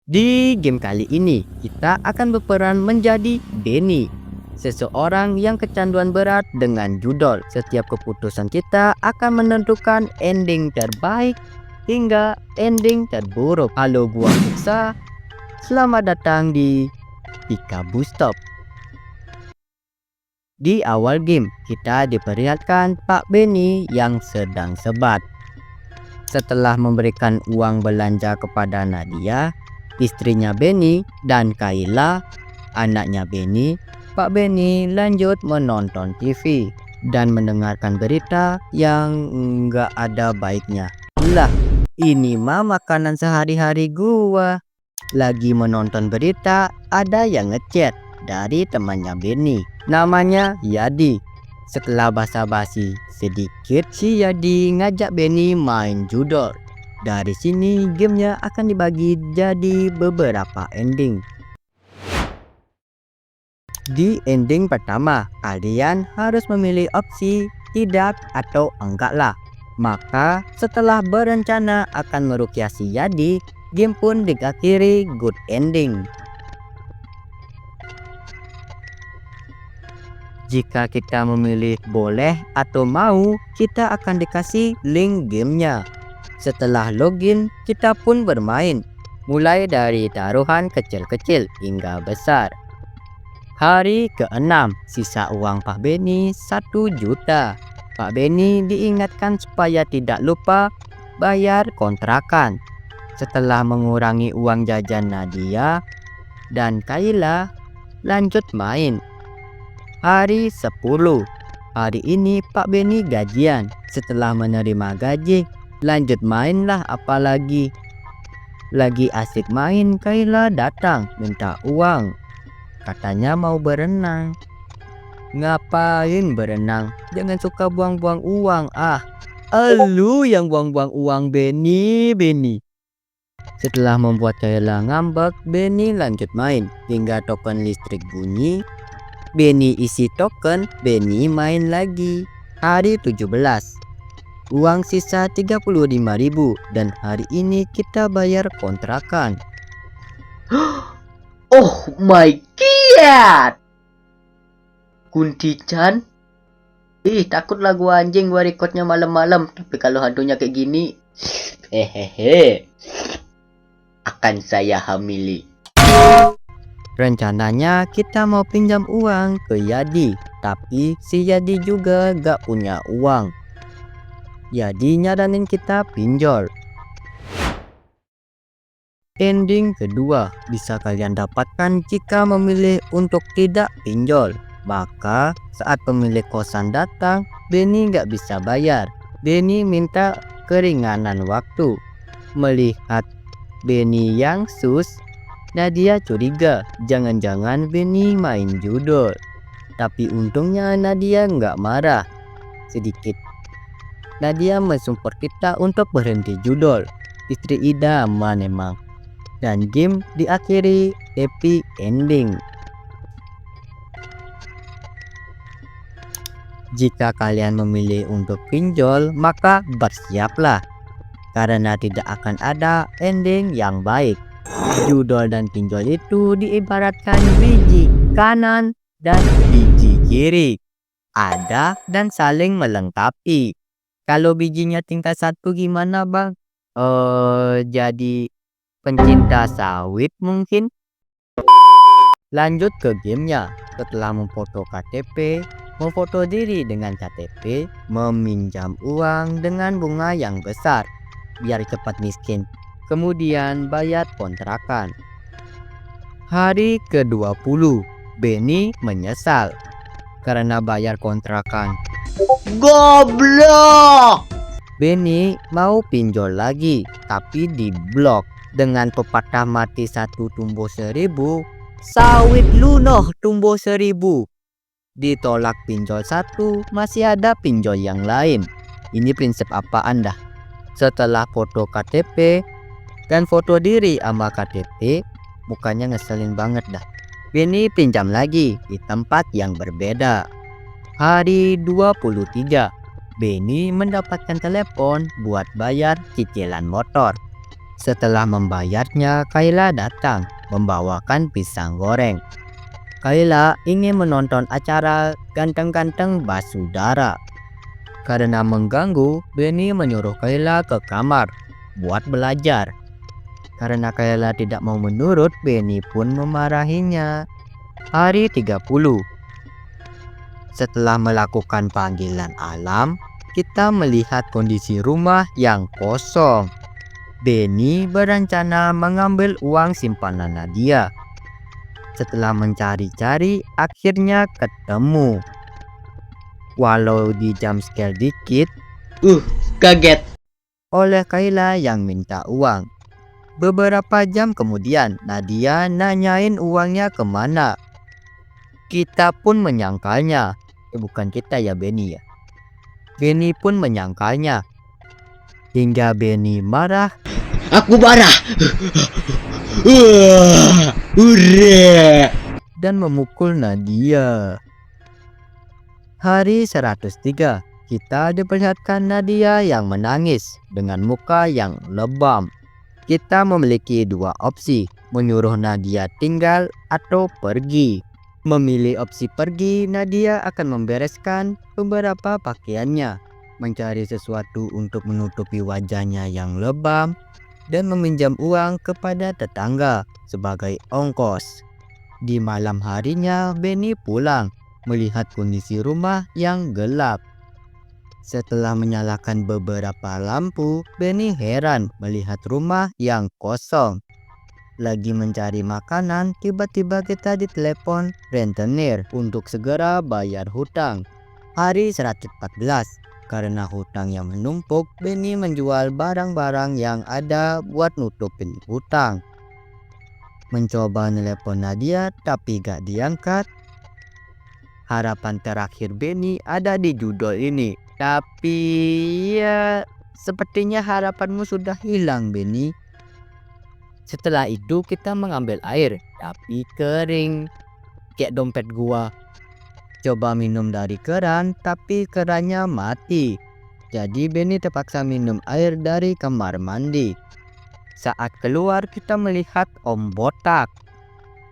Di game kali ini, kita akan berperan menjadi Benny, seseorang yang kecanduan berat dengan judol. Setiap keputusan kita akan menentukan ending terbaik hingga ending terburuk. Halo buah pizza, selamat datang di Pika Stop. Di awal game, kita diperlihatkan Pak Benny yang sedang sebat. Setelah memberikan uang belanja kepada Nadia, istrinya Benny, dan Kayla, anaknya Benny, Pak Benny lanjut menonton TV dan mendengarkan berita yang nggak ada baiknya. Lah, ini mah makanan sehari-hari gua. Lagi menonton berita, ada yang ngechat dari temannya Benny. Namanya Yadi. Setelah basa-basi sedikit, si Yadi ngajak Benny main judol. Dari sini gamenya akan dibagi jadi beberapa ending. Di ending pertama, kalian harus memilih opsi tidak atau enggak lah. Maka setelah berencana akan meruqyah si Yadi, game pun diakhiri good ending. Jika kita memilih boleh atau mau, kita akan dikasih link gamenya. Setelah login, kita pun bermain, mulai dari taruhan kecil-kecil hingga besar. Hari ke-6, sisa uang Pak Benny 1 juta. Pak Benny diingatkan supaya tidak lupa bayar kontrakan. Setelah mengurangi uang jajan Nadia dan Kayla, lanjut main. Hari 10. Hari ini Pak Benny gajian. Setelah menerima gaji, lanjut mainlah apalagi. Lagi asik main, Kayla datang minta uang. Katanya mau berenang. Ngapain berenang? Jangan suka buang-buang uang ah. Elu yang buang-buang uang Benny. Setelah membuat Kayla ngambek, Benny lanjut main hingga token listrik bunyi. Benny isi token, Benny main lagi. Hari 17. Uang sisa 35.000 dan hari ini kita bayar kontrakan. Oh my god! Kunti-chan? Takutlah gua anjing gua recordnya malam-malam. Tapi kalau hantunya kayak gini, hehehe, akan saya hamili. Rencananya kita mau pinjam uang ke Yadi, tapi si Yadi juga gak punya uang. Yadi nyaranin kita pinjol. Ending kedua bisa kalian dapatkan jika memilih untuk tidak pinjol. Maka saat pemilik kosan datang, Benny gak bisa bayar. Benny minta keringanan waktu. Melihat Benny yang sus, Nadia curiga, jangan-jangan Benny main judol. Tapi untungnya Nadia nggak marah. Sedikit Nadia mensupport kita untuk berhenti judol. Istri idaman emang. Dan game diakhiri happy ending. Jika kalian memilih untuk pinjol, maka bersiaplah. Karena tidak akan ada ending yang baik. Judol dan pinjol itu diibaratkan biji kanan dan biji kiri. Ada dan saling melengkapi. Kalau bijinya tingkat 1 gimana bang? Jadi pencinta sawit mungkin? Lanjut ke gamenya. Setelah memfoto KTP, memfoto diri dengan KTP, meminjam uang dengan bunga yang besar biar cepat miskin. Kemudian bayar kontrakan. Hari ke-20, Benny menyesal karena bayar kontrakan. Goblok! Benny mau pinjol lagi, tapi diblok. Dengan pepatah mati 1 tumbuh 1000, sawit lunoh tumbuh 1000. Ditolak pinjol 1, masih ada pinjol yang lain. Ini prinsip apaan dah? Setelah foto KTP dan foto diri sama KTP, mukanya ngeselin banget dah. Benny pinjam lagi di tempat yang berbeda. Hari 23, Benny mendapatkan telepon buat bayar cicilan motor. Setelah membayarnya, Kayla datang membawakan pisang goreng. Kayla ingin menonton acara ganteng-ganteng basudara. Karena mengganggu, Benny menyuruh Kayla ke kamar buat belajar. Karena Kayla tidak mau menurut, Benny pun memarahinya. Hari 30. Setelah melakukan panggilan alam, kita melihat kondisi rumah yang kosong. Benny berencana mengambil uang simpanan Nadia. Setelah mencari-cari, akhirnya ketemu. Walau di jump scare dikit Kaget. oleh Kayla yang minta uang. Beberapa jam kemudian, Nadia nanyain uangnya kemana. Kita pun menyangkalnya. Bukan kita ya, Benny ya. Benny pun menyangkalnya. Hingga Benny marah Aku marah. Hurra. dan memukul Nadia. Hari 103, kita diperlihatkan Nadia yang menangis dengan muka yang lebam. Kita memiliki dua opsi, menyuruh Nadia tinggal atau pergi. Memilih opsi pergi, Nadia akan membereskan beberapa pakaiannya, mencari sesuatu untuk menutupi wajahnya yang lebam, dan meminjam uang kepada tetangga sebagai ongkos. Di malam harinya, Benny pulang melihat kondisi rumah yang gelap. Setelah menyalakan beberapa lampu, Benny heran melihat rumah yang kosong. Lagi mencari makanan, tiba-tiba kita ditelepon rentenir untuk segera bayar hutang. Hari 114, karena hutang yang menumpuk, Benny menjual barang-barang yang ada buat nutupin hutang. Mencoba telepon Nadia tapi gak diangkat. Harapan terakhir Benny ada di judul ini. Tapi ya sepertinya harapanmu sudah hilang, Benny. Setelah itu kita mengambil air tapi kering. Kayak dompet gua. Coba minum dari keran tapi kerannya mati. Jadi Benny terpaksa minum air dari kamar mandi. Saat keluar kita melihat Om Botak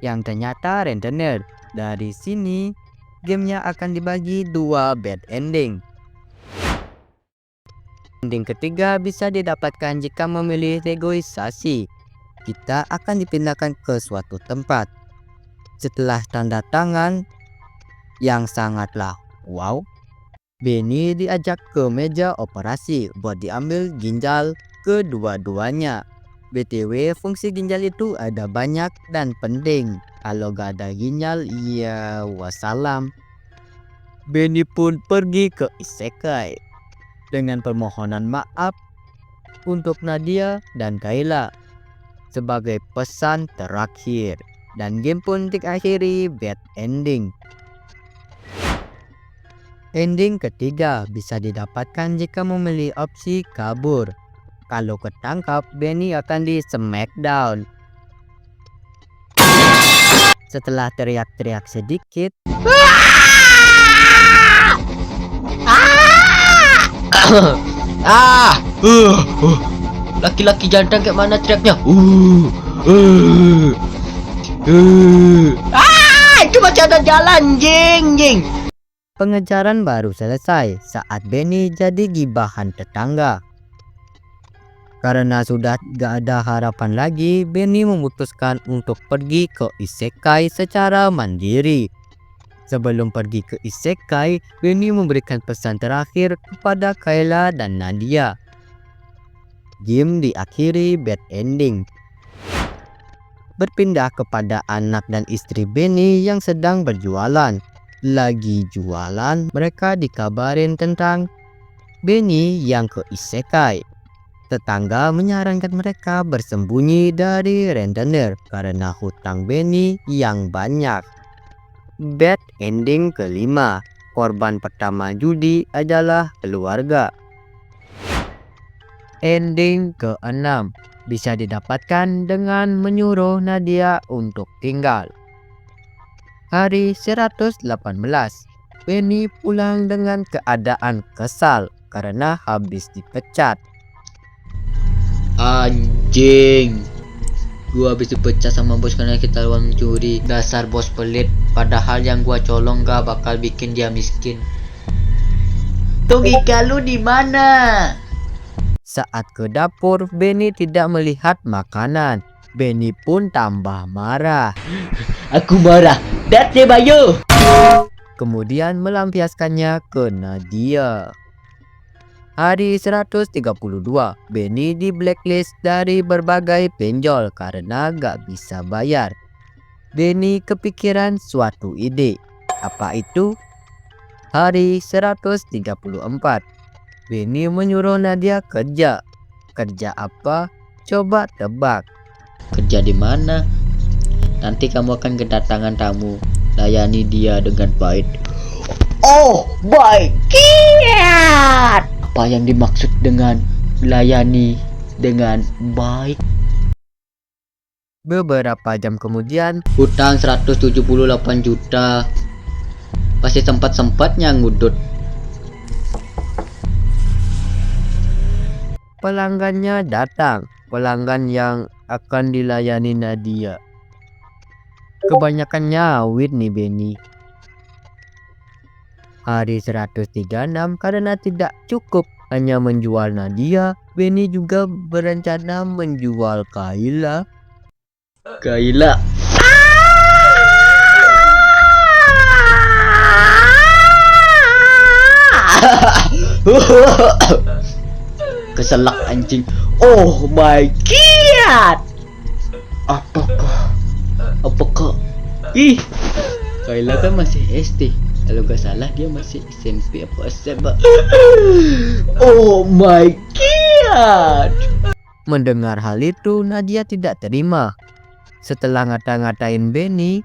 yang ternyata rentenir. Dari sini gamenya akan dibagi dua bad ending. Ending ketiga bisa didapatkan jika memilih negosiasi. Kita akan dipindahkan ke suatu tempat. Setelah tanda tangan yang sangatlah wow, Benny diajak ke meja operasi buat diambil ginjal kedua-duanya. BTW, fungsi ginjal itu ada banyak dan penting. Kalau gak ada ginjal, ya wassalam. Benny pun pergi ke isekai dengan permohonan maaf untuk Nadia dan Kayla sebagai pesan terakhir. Dan game pun diakhiri bad ending. Ending ketiga bisa didapatkan jika memilih opsi kabur. Kalau ketangkap, Benny akan di smackdown. Setelah teriak-teriak sedikit, Laki-laki jantan kayak mana teriaknya? Itu macam ada jalan, jing. pengejaran baru selesai saat Benny jadi gibahan tetangga. Karena sudah gak ada harapan lagi, Benny memutuskan untuk pergi ke isekai secara mandiri. Sebelum pergi ke isekai, Benny memberikan pesan terakhir kepada Kayla dan Nadia. Game diakhiri bad ending. Berpindah kepada anak dan istri Benny yang sedang berjualan. Lagi jualan, mereka dikabarin tentang Benny yang ke isekai. Tetangga menyarankan mereka bersembunyi dari rentenir karena hutang Benny yang banyak. Bad ending kelima, korban pertama judi adalah keluarga. Ending keenam bisa didapatkan dengan menyuruh Nadia untuk tinggal. Hari 118, Benny pulang dengan keadaan kesal karena habis dipecat. Anjing. Gua habis dipecat sama bos karena kita lawan mencuri. Dasar bos pelit. Padahal yang gua colong gak bakal bikin dia miskin. Tung Ika lu di mana? Saat ke dapur, Benny tidak melihat makanan. Benny pun tambah marah. Aku marah. Datnya Bayu. Kemudian melampiaskannya ke Nadia. Hari 132, Benny di blacklist dari berbagai penjol karena gak bisa bayar. Benny kepikiran suatu ide. Apa itu? Hari 134, Benny menyuruh Nadia kerja. Kerja apa? Coba tebak. Kerja di mana? Nanti kamu akan kedatangan tamu. Layani dia dengan baik. Oh my god! Apa yang dimaksud dengan layani dengan baik? Beberapa jam kemudian, Hutang 178 juta. Pasti sempat-sempatnya ngudut. pelanggannya datang. Pelanggan yang akan dilayani Nadia. Kebanyakan nyawit nih Benny. Hari 136 karena tidak cukup hanya menjual Nadia, Benny juga berencana menjual Kayla. Gila. Keselak anjing. Oh my god. Apakah ih, Kayla kan masih SD. Kalau gak salah dia masih SMP apa SMA. Oh my god. Mendengar hal itu, Nadia tidak terima. Setelah ngata-ngatain Benny,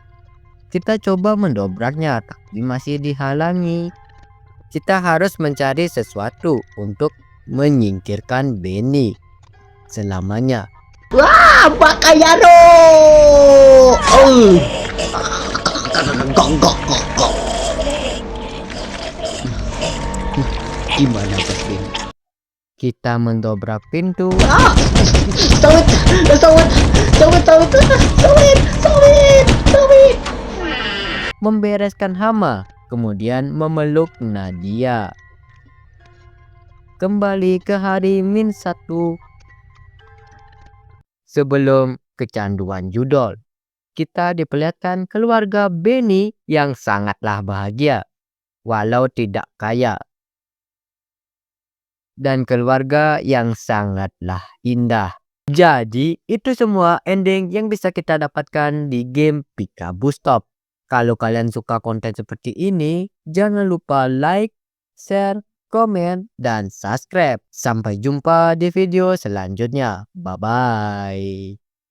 kita coba mendobraknya, tapi masih dihalangi. Kita harus mencari sesuatu untuk menyingkirkan Benny selamanya. Wah, Bakayaro. Gimana Bos Ben? Kita mendobrak pintu, Sawit. membereskan hama, kemudian memeluk Nadia. Kembali ke hari -1 sebelum kecanduan judol. Kita diperlihatkan keluarga Benny yang sangatlah bahagia, walau tidak kaya. Dan keluarga yang sangatlah indah. Jadi itu semua ending yang bisa kita dapatkan di game Peekaboo Stop. Kalau kalian suka konten seperti ini, jangan lupa like, share, komen, dan subscribe. Sampai jumpa di video selanjutnya. Bye-bye.